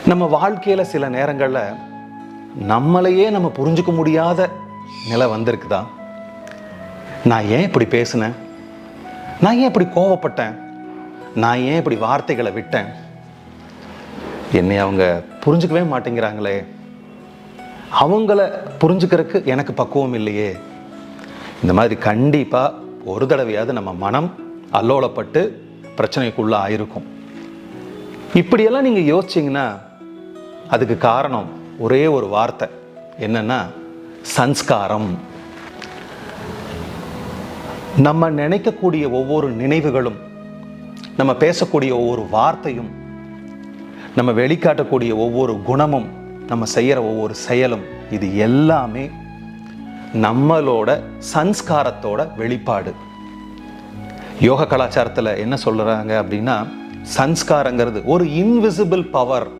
நம்ம வாழ்க்கையில் சில நேரங்களில் நம்மளையே நம்ம புரிஞ்சுக்க முடியாத நிலை வந்திருக்குதா? நான் ஏன் இப்படி பேசினேன்? நான் ஏன் இப்படி கோவப்பட்டேன்? நான் ஏன் இப்படி வார்த்தைகளை விட்டேன்? என்னை அவங்க புரிஞ்சுக்கவே மாட்டேங்கிறாங்களே, அவங்கள புரிஞ்சுக்கிறதுக்கு எனக்கு பக்குவம் இல்லையே. இந்த மாதிரி கண்டிப்பாக ஒரு தடவையாவது நம்ம மனம் அல்லோலப்பட்டு பிரச்சனைக்குள்ளே ஆயிருக்கும். இப்படியெல்லாம் நீங்கள் யோசிச்சிங்கன்னா அதுக்கு காரணம் ஒரே ஒரு வார்த்தை, என்னன்னா சன்ஸ்காரம். நம்ம நினைக்கக்கூடிய ஒவ்வொரு நினைவுகளும், நம்ம பேசக்கூடிய ஒவ்வொரு வார்த்தையும், நம்ம வெளிக்காட்டக்கூடிய ஒவ்வொரு குணமும், நம்ம செய்கிற ஒவ்வொரு செயலும், இது எல்லாமே நம்மளோட சன்ஸ்காரத்தோட வெளிப்பாடு. யோக கலாச்சாரத்தில் என்ன சொல்கிறாங்க அப்படின்னா, சன்ஸ்காரங்கிறது ஒரு இன்விசிபிள் பவர்.